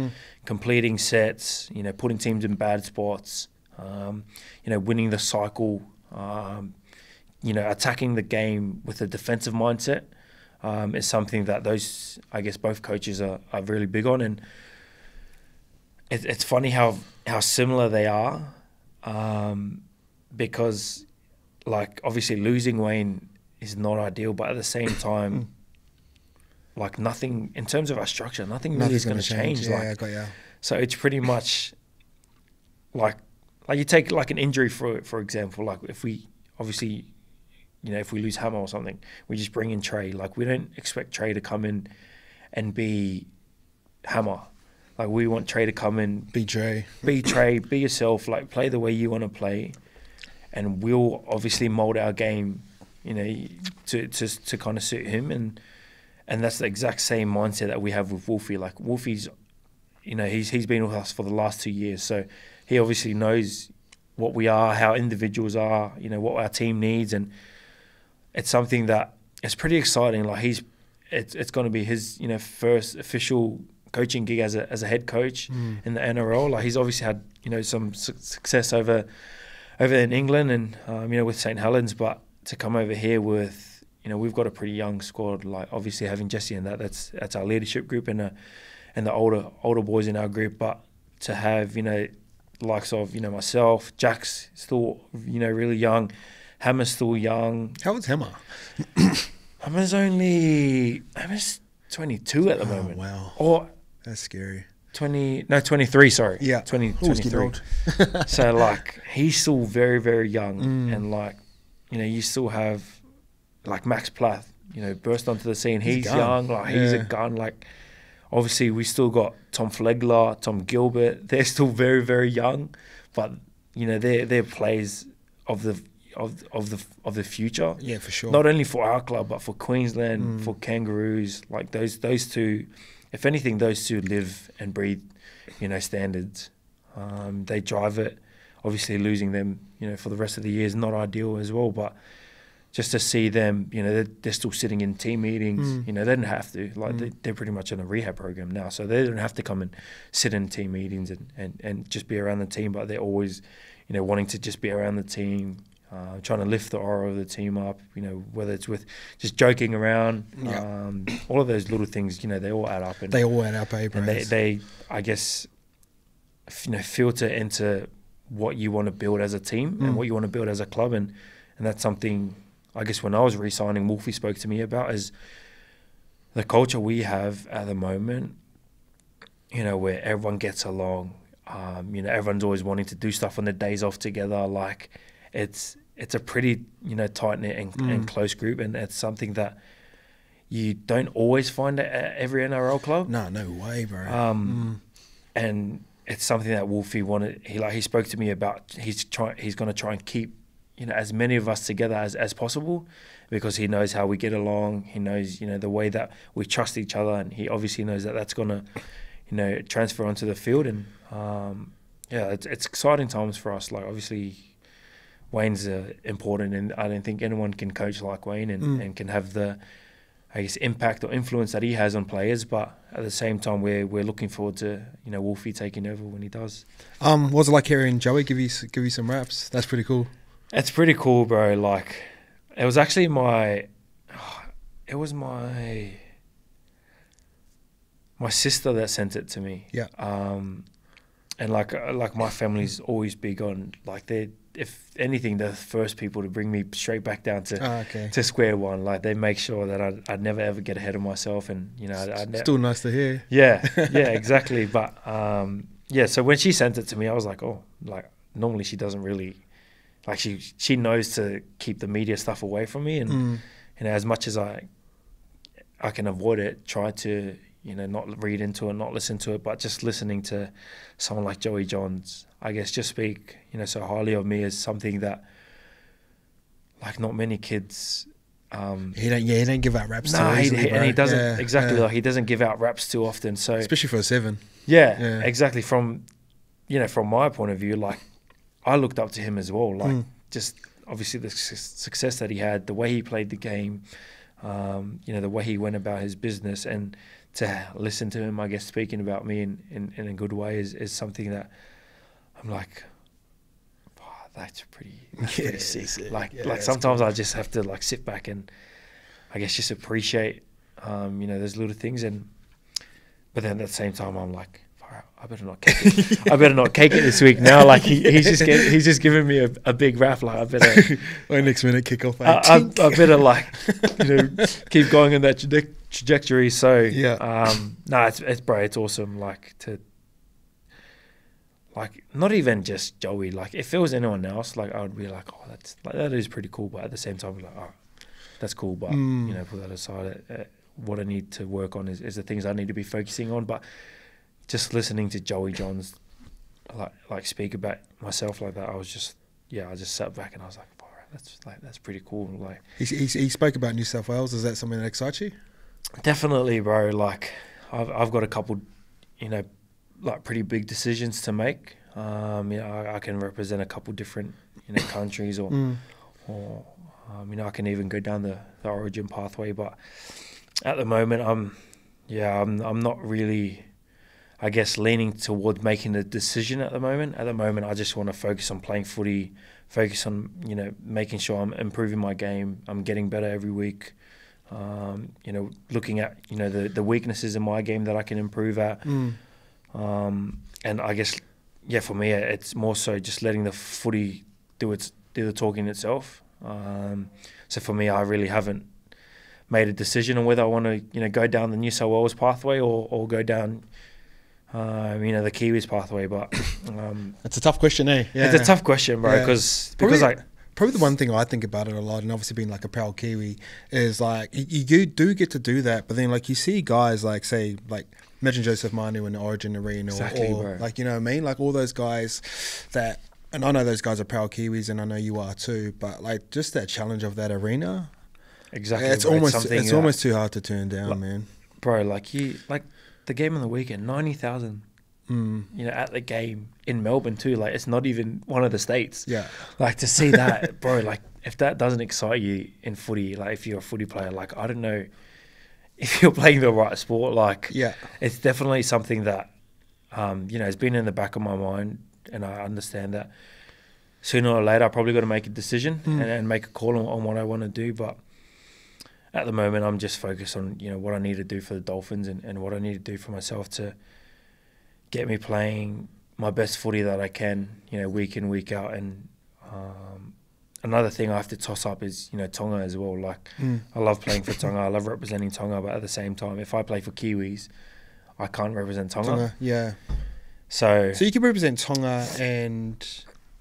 completing sets, you know, putting teams in bad spots, you know, winning the cycle, you know, attacking the game with a defensive mindset is something that those, I guess, both coaches are really big on. And it's funny how similar they are, because, like, obviously losing Wayne is not ideal, but at the same time, like, nothing in terms of our structure, nothing really is going to change. Yeah, so it's pretty much like you take like an injury for example, like if we obviously, you know, if we lose Hammer or something, we just bring in Trey. Like, we don't expect Trey to come in and be Hammer. Like, we want Trey to come in, be Trey, be yourself, like, play the way you want to play, and we'll obviously mold our game, you know, to kind of suit him. And that's the exact same mindset that we have with Wolfie. Like, Wolfie's, you know, he's been with us for the last 2 years, so he obviously knows what we are, how individuals are, you know, what our team needs, and it's something that is pretty exciting. Like, it's going to be his, you know, first official coaching gig as a head coach in the NRL. Like, he's obviously had, you know, some success over in England and you know, with St Helens, but to come over here with, you know, we've got a pretty young squad. Like, obviously having Jesse and that's our leadership group and the older boys in our group. But to have, you know, likes of, you know, myself, Jack's still, you know, really young, Hammer's still young. How old's Hammer? Hammer's 22 at the moment. Wow. Or that's scary. 23. Sorry. Yeah. 23. So, like, he's still very, very young, and, like, you know, you still have, like, Max Plath, you know, burst onto the scene. He's young, like, he's a gun. Like, obviously we still got Tom Flegler, Tom Gilbert. They're still very, very young, but, you know, they're players of the future. Yeah, for sure. Not only for our club, but for Queensland, for Kangaroos. Like, those two, if anything, those two live and breathe, you know, standards. They drive it. Obviously, losing them, you know, for the rest of the year is not ideal as well. But just to see them, you know, they're still sitting in team meetings. You know, they don't have to. Like, they're pretty much in a rehab program now, so they don't have to come and sit in team meetings and just be around the team. But they're always, you know, wanting to just be around the team, trying to lift the aura of the team up. You know, whether it's with just joking around, all of those little things. You know, they all add up. And they all add up, eh, and they, I guess, you know, filter into what you want to build as a team and what you want to build as a club, and that's something, I guess, when I was re-signing, Wolfie spoke to me about, is the culture we have at the moment, you know, where everyone gets along, you know, everyone's always wanting to do stuff on their days off together. Like, it's a pretty, you know, tight-knit and close group, and it's something that you don't always find at every NRL club. No way, bro. And it's something that Wolfie wanted. He spoke to me about. He's going to try and keep, you know, as many of us together as possible, because he knows how we get along. He knows, you know, the way that we trust each other, and he obviously knows that that's going to, you know, transfer onto the field. And yeah, it's exciting times for us. Like, obviously, Wayne's important, and I don't think anyone can coach like Wayne and can have the, I guess, impact or influence that he has on players. But at the same time, we're looking forward to, you know, Wolfie taking over when he does. What was it like hearing Joey give you some raps? That's pretty cool. It's pretty cool, bro. Like, it was actually my sister that sent it to me. Yeah. And like my family's always big on, like, they, if anything, they're the first people to bring me straight back down to square one. Like, they make sure that I'd never ever get ahead of myself, and, you know, still nice to hear. Yeah, exactly. But yeah, so when she sent it to me, I was like, oh, like normally she doesn't really, like she knows to keep the media stuff away from me, and you know, as much as I can avoid it, try to, you know, not read into it, not listen to it, but just listening to someone like Joey Johns, I guess, just speak, you know, so highly of me is something that, like, not many kids. He don't give out raps too easily, and he doesn't yeah. like he doesn't give out raps too often. So especially for a 7. Yeah, exactly. From, you know, from my point of view, like I looked up to him as well. Like just obviously the success that he had, the way he played the game, you know, the way he went about his business, and to listen to him, I guess, speaking about me in a good way is something that I'm like, that's pretty sick. Like sometimes cool. I just have to like sit back and I guess just appreciate, you know, those little things. But then at the same time, I'm like, I better not cake it. I better not cake it this week now. Like he's just giving me a big rap. Like I better. Next minute kick off. I better like, you know, keep going in that trajectory. So yeah. No, it's awesome. Like to. Like not even just Joey. Like if it was anyone else, like I would be like, oh, that is pretty cool. But at the same time, I'd be like, oh, that's cool. But you know, put that aside. What I need to work on is the things I need to be focusing on. But just listening to Joey Johns, like speak about myself like that, I just sat back and I was like, all right, that's pretty cool. Like he spoke about New South Wales. Is that something that excites you? Definitely, bro. Like I've got a couple, you know, like pretty big decisions to make. You know, I can represent a couple different, you know, countries or you know, I can even go down the origin pathway. But at the moment, I'm not really, I guess, leaning towards making a decision at the moment. At the moment, I just want to focus on playing footy, focus on, you know, making sure I'm improving my game. I'm getting better every week. You know, looking at, you know, the weaknesses in my game that I can improve at. And I guess, yeah, for me, it's more so just letting the footy do the talking itself. So for me, I really haven't made a decision on whether I want to, you know, go down the New South Wales pathway or go down, you know, the Kiwis pathway. But it's a tough question, eh? Yeah. It's a tough question, bro, because probably the one thing I think about it a lot, and obviously being like a proud Kiwi, is like you do get to do that, but then like you see guys like, say, like imagine Joseph Manu in the Origin Arena, or like, you know what I mean, like all those guys that, and I know those guys are proud Kiwis, and I know you are too, but like just that challenge of that arena, exactly, it's almost too hard to turn down, like, man. Bro, like the game on the weekend, 90,000. You know, at the game in Melbourne too. Like it's not even one of the states. Yeah. Like to see that, bro. Like if that doesn't excite you in footy, like if you're a footy player, like I don't know if you're playing the right sport. Like it's definitely something that you know, has been in the back of my mind, and I understand that sooner or later I probably got to make a decision and make a call on what I want to do. But at the moment, I'm just focused on, you know, what I need to do for the Dolphins and what I need to do for myself to get me playing my best footy that I can, you know, week in, week out. And another thing I have to toss up is, you know, Tonga as well. Like, I love playing for Tonga. I love representing Tonga. But at the same time, if I play for Kiwis, I can't represent Tonga. Yeah. So you can represent Tonga and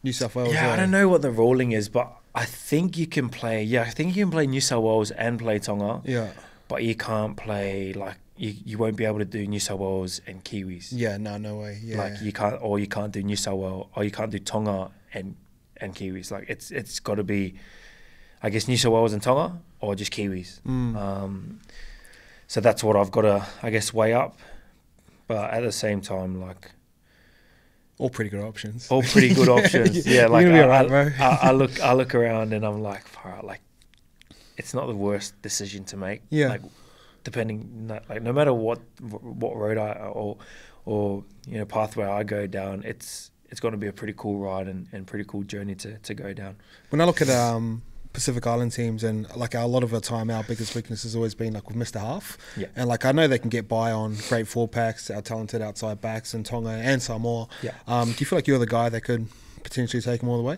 New South Wales. Yeah, I don't know what the ruling is, but I think you can play. Yeah, I think you can play New South Wales and play Tonga. Yeah. But you can't play, like, you won't be able to do New South Wales and Kiwis. Yeah, no way. Yeah. Like you can't do New South Wales, or you can't do Tonga and Kiwis. Like it's got to be, I guess, New South Wales and Tonga, or just Kiwis. So that's what I've got to, I guess, weigh up. But at the same time, like, all pretty good options. All pretty good options. Yeah, like I look around and I'm like, like, it's not the worst decision to make. Yeah. Like, depending, like, no matter what road or you know, pathway I go down, it's going to be a pretty cool ride and pretty cool journey to go down. When I look at Pacific Island teams, and like a lot of the time our biggest weakness has always been like we've missed a half. Yeah. And like I know they can get by on great 4-packs, our talented outside backs and Tonga and Samoa. Yeah. Do you feel like you're the guy that could potentially take them all the way?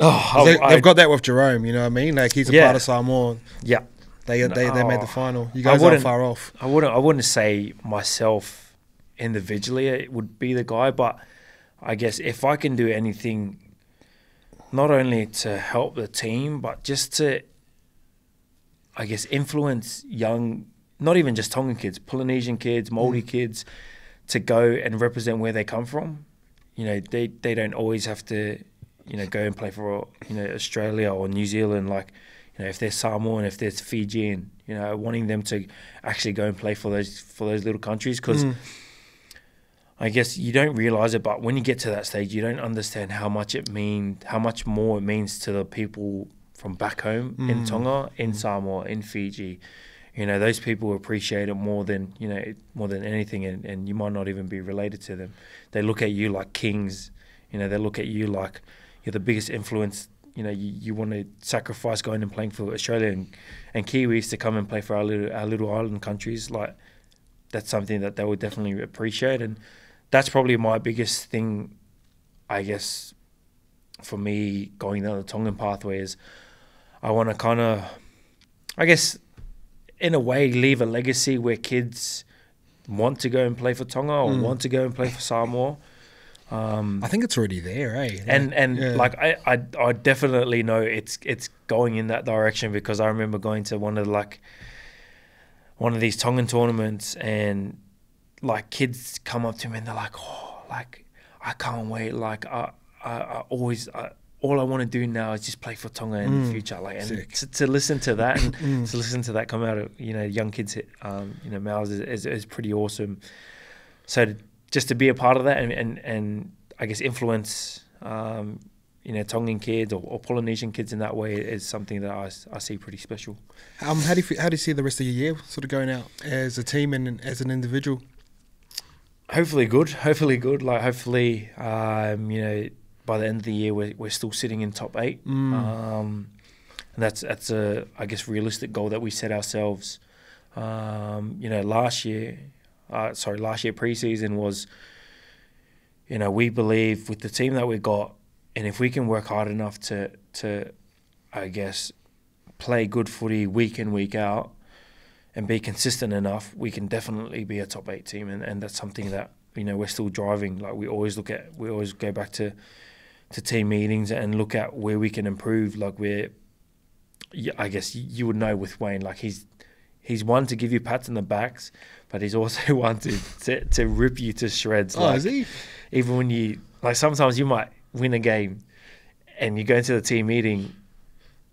Oh, they've got that with Jerome, you know what I mean? Like he's a part of Samoa. Yeah. They made the final. You guys aren't far off. I wouldn't say myself individually it would be the guy, but I guess if I can do anything, not only to help the team, but just to, I guess, influence young, not even just Tongan kids, Polynesian kids, Māori kids, to go and represent where they come from. They don't always have to, go and play for, Australia or New Zealand. Like, if they're Samoan, if they're Fijian, wanting them to actually go and play for those little countries, because I guess you don't realise it, but when you get to that stage, you don't understand how much more it means to the people from back home in Tonga, in Samoa, in Fiji. Those people appreciate it more than anything, and you might not even be related to them. They look at you like kings. They look at you like you're the biggest influence. You want to sacrifice going and playing for Australia and Kiwis to come and play for our little island countries. Like, that's something that they would definitely appreciate, and that's probably my biggest thing, I guess, for me going down the Tongan pathway is I want to kind of, I guess, in a way, leave a legacy where kids want to go and play for Tonga or want to go and play for Samoa. I think it's already there, eh? Like I definitely know it's going in that direction, because I remember going to one of these Tongan tournaments, and like kids come up to me and they're like, oh, like I can't wait, like I always all I want to do now is just play for Tonga in the future. Like, and to listen to that and to listen to that come out of young kids mouths is pretty awesome. So just to be a part of that and I guess influence Tongan kids or Polynesian kids in that way is something that I see pretty special. How do you see the rest of your year sort of going out as a team and as an individual? Hopefully good. Like, hopefully, by the end of the year, we're still sitting in top 8. And that's a, I guess, realistic goal that we set ourselves. Last year preseason was, we believe with the team that we got, and if we can work hard enough to I guess, play good footy week in, week out, and be consistent enough, we can definitely be a top 8 team, and that's something that we're still driving. Like, we always go back to team meetings and look at where we can improve. Like, I guess you would know with Wayne, like he's one to give you pats on the backs, but he's also one to rip you to shreds. Is he? Even when you, like, sometimes you might win a game and you go into the team meeting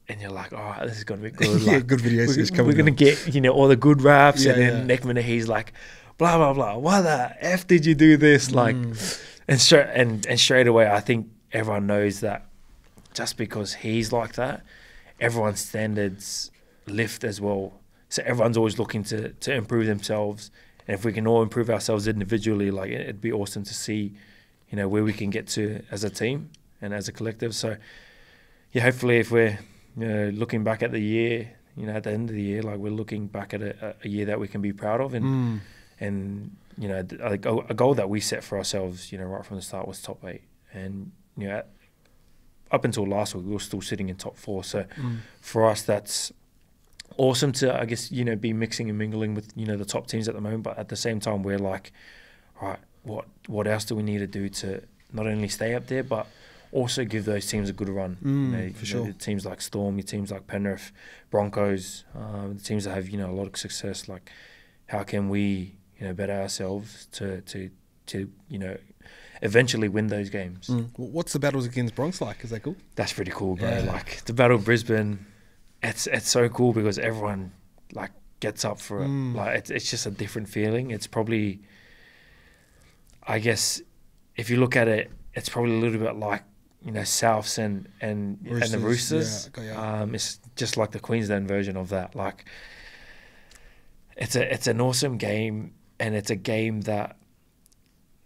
and you're like, oh, this is going to be good. Like, good videos. We're going to get, all the good raps. And then next minute he's like, blah, blah, blah. Why the F did you do this? Like, and straight away, I think everyone knows that just because he's like that, everyone's standards lift as well. So everyone's always looking to improve themselves. And if we can all improve ourselves individually, like, it'd be awesome to see, where we can get to as a team and as a collective. So, hopefully if we're, looking back at the year, at the end of the year, like, we're looking back at a year that we can be proud of. And a goal that we set for ourselves, right from the start was top 8. And, up until last week, we were still sitting in top 4. So for us, that's awesome to, I guess, be mixing and mingling with, the top teams at the moment. But at the same time, we're like, all right, what else do we need to do to not only stay up there, but also give those teams a good run? For sure. Teams like Storm, your teams like Penrith, Broncos, the teams that have, a lot of success. Like, how can we, better ourselves to eventually win those games? What's the battles against Bronx like? Is that cool? That's pretty cool, bro. Yeah. Like, the Battle of Brisbane, it's so cool because everyone, like, gets up for it. Like, it's just a different feeling. It's probably, I guess, if you look at it, it's probably a little bit like, Souths and the Roosters. Yeah. It's just like the Queensland version of that. Like, it's an awesome game, and it's a game that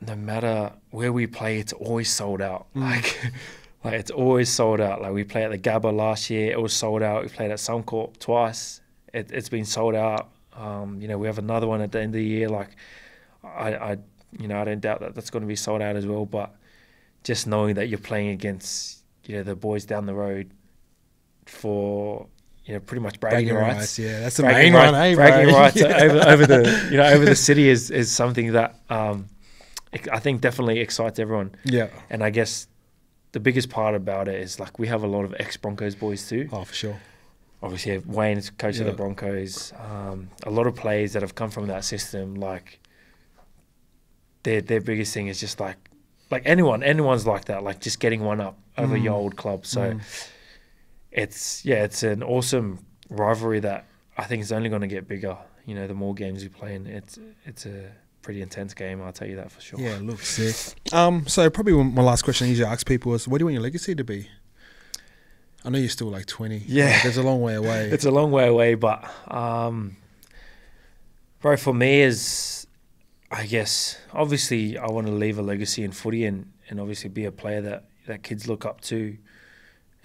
no matter where we play, it's always sold out. Like it's always sold out. Like, we played at the Gabba last year, it was sold out. We played at Suncorp twice, it's been sold out. We have another one at the end of the year. Like, I don't doubt that that's going to be sold out as well. But just knowing that you're playing against, the boys down the road for, pretty much bragging rights. Yeah, that's the main one, eh, bro? Bragging rights over the over the city is something that I think definitely excites everyone. Yeah, and I guess the biggest part about it is like we have a lot of ex-Broncos boys too. Oh, for sure. Obviously, Wayne's coach of the Broncos. A lot of players that have come from that system, like their biggest thing is just like anyone's like that, like just getting one up over your old club. So it's an awesome rivalry that I think is only going to get bigger. The more games we play, and it's a pretty intense game. I'll tell you that for sure. Yeah, looks sick. So probably my last question I usually ask people is, what do you want your legacy to be? I know you're still like 20. Yeah. It's a long way away. It's a long way away, but bro, for me is, I guess, obviously I want to leave a legacy in footy and obviously be a player that kids look up to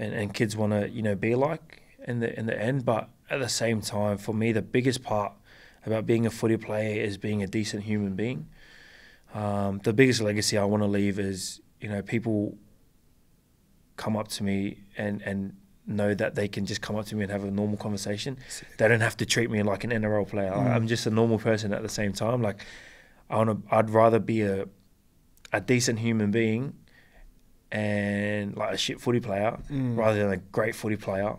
and kids want to, be like in the end. But at the same time, for me, the biggest part about being a footy player is being a decent human being. The biggest legacy I want to leave is, people come up to me and know that they can just come up to me and have a normal conversation. They don't have to treat me like an NRL player. I'm just a normal person at the same time. Like I'd rather be a decent human being and like a shit footy player rather than a great footy player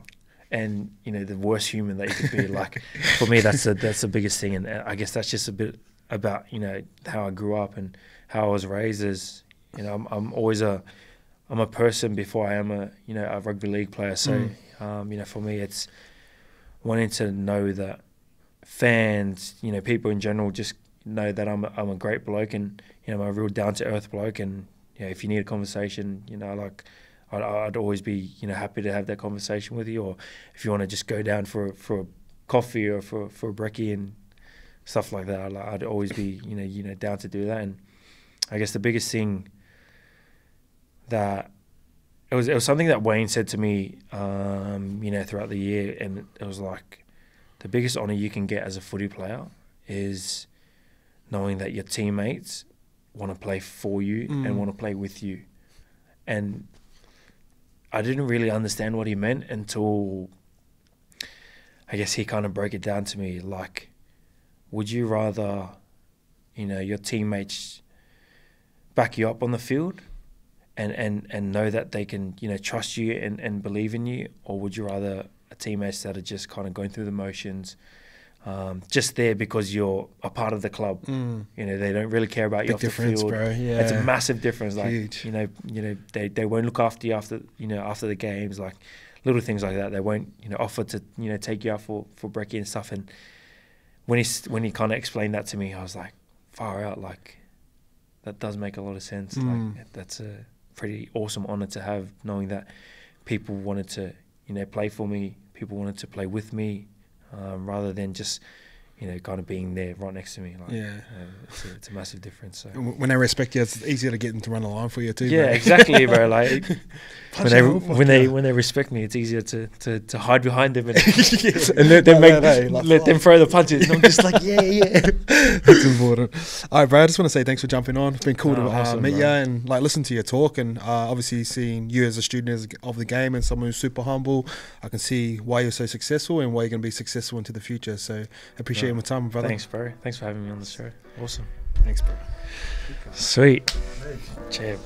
and the worst human that you could be. Like for me, that's the biggest thing, and I guess that's just a bit about how I grew up and how I was raised. As I'm a person before I am a rugby league player. So for me, it's wanting to know that fans, people in general, just know that I'm a great bloke and I'm a real down to earth bloke. And if you need a conversation, I'd always be happy to have that conversation with you. Or if you want to just go down for a coffee or for a brekkie and stuff like that, I'd always be down to do that. And I guess the biggest thing that it was something that Wayne said to me, throughout the year, and it was like the biggest honour you can get as a footy player is knowing that your teammates want to play for you and want to play with you. And I didn't really understand what he meant until I guess he kind of broke it down to me. Like, would you rather, your teammates back you up on the field and know that they can, trust you and believe in you, or would you rather a teammates that are just kind of going through the motions, just there because you're a part of the club? They don't really care about you off the field. Bro. Yeah. It's a massive difference. Like, huge. They won't look after you after the games, like little things like that. They won't, offer to, take you out for brekkie and stuff. And when he kind of explained that to me, I was like, far out. Like, that does make a lot of sense. Like, that's a pretty awesome honour to have, knowing that people wanted to, play for me, people wanted to play with me, rather than just, kind of being there right next to me. Like, it's a massive difference. So when they respect you, it's easier to get them to run a line for you too. Yeah, bro. Exactly, bro. Like when they respect me, it's easier to hide behind them and let them throw the punches. And I'm just like, yeah. That's important. All right, bro. I just want to say thanks for jumping on. It's been cool to awesome, meet bro. you and like listen to your talk, and obviously seeing you as a student of the game and someone who's super humble. I can see why you're so successful and why you're going to be successful into the future. So I appreciate my time, brother. Thanks, bro. Thanks for having me on the show. Awesome. Thanks, bro. Sweet. Cheers.